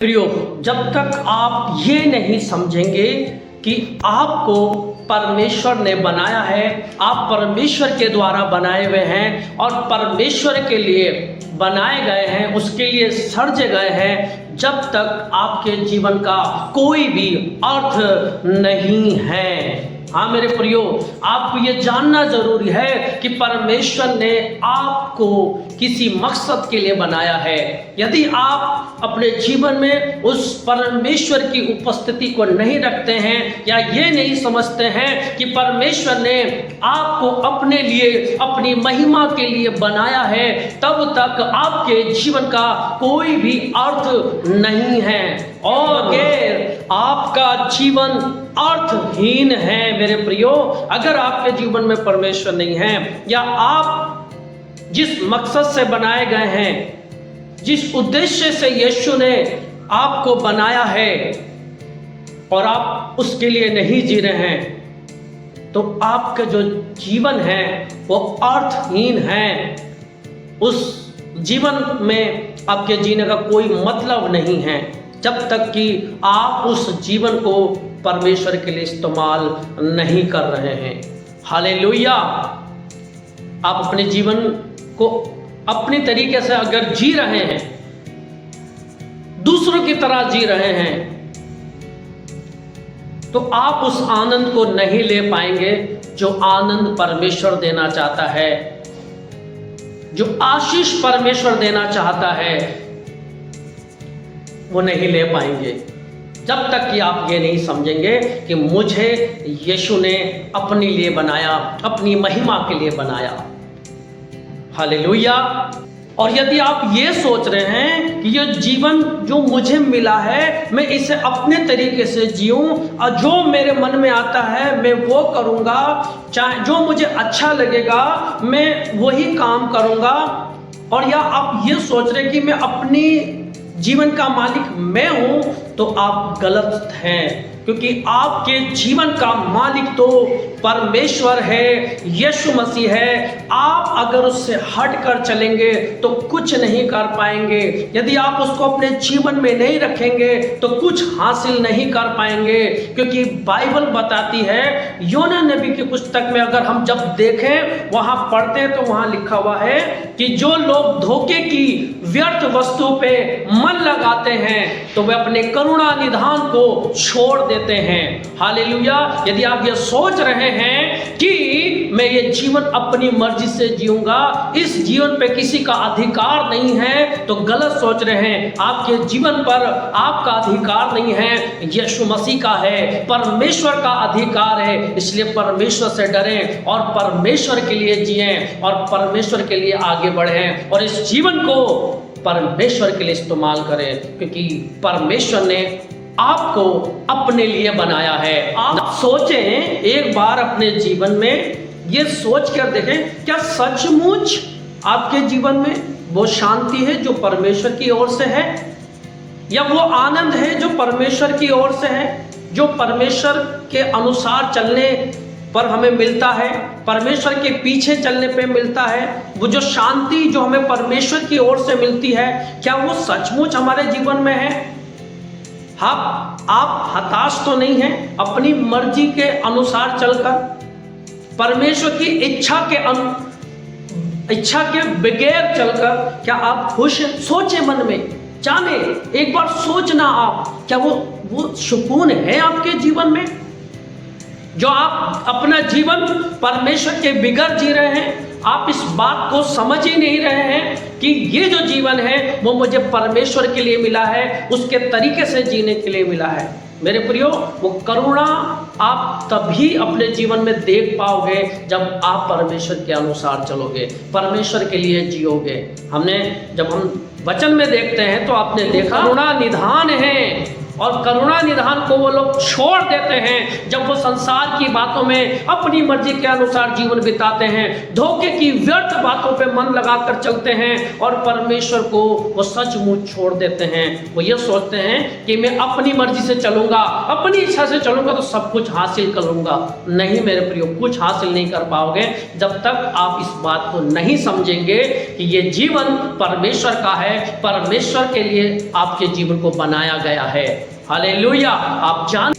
प्रियो, जब तक आप ये नहीं समझेंगे कि आपको परमेश्वर ने बनाया है, आप परमेश्वर के द्वारा बनाए हुए हैं और परमेश्वर के लिए बनाए गए हैं, उसके लिए सर्जे गए हैं, जब तक आपके जीवन का कोई भी अर्थ नहीं है। हाँ मेरे प्रियो, आपको ये जानना जरूरी है कि परमेश्वर ने आपको किसी मकसद के लिए बनाया है। यदि आप अपने जीवन में उस परमेश्वर की उपस्थिति को नहीं रखते हैं या ये नहीं समझते हैं कि परमेश्वर ने आपको अपने लिए, अपनी महिमा के लिए बनाया है, तब तक आपके जीवन का कोई भी अर्थ नहीं है और अगर आपका जीवन अर्थहीन है मेरे प्रियो, अगर आपके जीवन में परमेश्वर नहीं है या आप जिस मकसद से बनाए गए हैं, जिस उद्देश्य से यीशु ने आपको बनाया है और आप उसके लिए नहीं जी रहे हैं, तो आपका जो जीवन है वो अर्थहीन है। उस जीवन में आपके जीने का कोई मतलब नहीं है जब तक कि आप उस जीवन को परमेश्वर के लिए इस्तेमाल नहीं कर रहे हैं। हालेलुया। आप अपने जीवन को अपनी तरीके से अगर जी रहे हैं, दूसरों की तरह जी रहे हैं, तो आप उस आनंद को नहीं ले पाएंगे जो आनंद परमेश्वर देना चाहता है, जो आशीष परमेश्वर देना चाहता है, वो नहीं ले पाएंगे जब तक कि आप ये नहीं समझेंगे कि मुझे यीशु ने अपने लिए बनाया, अपनी महिमा के लिए बनाया। हालेलुया। और यदि आप ये सोच रहे हैं कि ये जीवन जो मुझे मिला है मैं इसे अपने तरीके से जीऊं और जो मेरे मन में आता है मैं वो करूंगा, चाहे जो मुझे अच्छा लगेगा मैं वही काम करूंगा, और या आप ये सोच रहे हैं कि मैं अपनी जीवन का मालिक मैं हूं, तो आप गलत हैं, क्योंकि आपके जीवन का मालिक तो परमेश्वर है, यीशु मसीह है। आप अगर उससे हट कर चलेंगे तो कुछ नहीं कर पाएंगे। यदि आप उसको अपने जीवन में नहीं रखेंगे तो कुछ हासिल नहीं कर पाएंगे, क्योंकि बाइबल बताती है, योना नबी की पुस्तक में अगर हम जब देखें, वहां पढ़ते हैं तो वहां लिखा हुआ है कि जो लोग धोखे की व्यर्थ वस्तु पे मन लगाते हैं तो वे अपने करुणा निधान को छोड़ देते हैं। हालेलुया। यदि आप ये सोच रहे हैं कि मैं ये जीवन अपनी मर्जी से जीऊंगा, इस जीवन पे किसी का अधिकार नहीं है, तो गलत सोच रहे हैं। आपके जीवन पर आपका अधिकार नहीं है, यीशु मसीह का है, परमेश्वर का अधिकार है। इसलिए परमेश्वर से डरें और परमेश्वर के लिए जिएं और परमेश्वर के लिए आगे बढ़ें और इस जीवन को परमेश्वर के लिए इस्तेमाल करें, क्योंकि परमेश्वर ने आपको अपने लिए बनाया है। आप सोचें एक बार अपने जीवन में ये सोच कर देखें, क्या सचमुच आपके जीवन में वो शांति है जो परमेश्वर की ओर से है, या वो आनंद है जो परमेश्वर की ओर से है, जो परमेश्वर के अनुसार चलने पर हमें मिलता है, परमेश्वर के पीछे चलने पे मिलता है। वो जो शांति जो हमें परमेश्वर की ओर से मिलती है, क्या वो सचमुच हमारे जीवन में है? आप हताश तो नहीं हैं अपनी मर्जी के अनुसार चलकर? परमेश्वर की इच्छा के बगैर चलकर क्या आप खुश हैं? सोचे मन में, जाने एक बार सोचना आप, क्या वो सुकून है आपके जीवन में? जो आप अपना जीवन परमेश्वर के बिगड़ जी रहे हैं, आप इस बात को समझ ही नहीं रहे हैं कि ये जो जीवन है वो मुझे परमेश्वर के लिए मिला है, उसके तरीके से जीने के लिए मिला है। मेरे प्रियो, वो करुणा आप तभी अपने जीवन में देख पाओगे जब आप परमेश्वर के अनुसार चलोगे, परमेश्वर के लिए जियोगे। जब हम वचन में देखते हैं तो आपने देखा करुणा निधान है और करुणा निधान को वो लोग छोड़ देते हैं जब वो संसार की बातों में अपनी मर्जी के अनुसार जीवन बिताते हैं, धोखे की व्यर्थ बातों पे मन लगाकर चलते हैं और परमेश्वर को वो सचमुच छोड़ देते हैं। वो ये सोचते हैं कि मैं अपनी मर्जी से चलूंगा, अपनी इच्छा से चलूंगा तो सब कुछ हासिल कर लूंगा। नहीं मेरे प्रियो, कुछ हासिल नहीं कर पाओगे जब तक आप इस बात को नहीं समझेंगे कि ये जीवन परमेश्वर का है, परमेश्वर के लिए आपके जीवन को बनाया गया है। हालेलुया। आप जान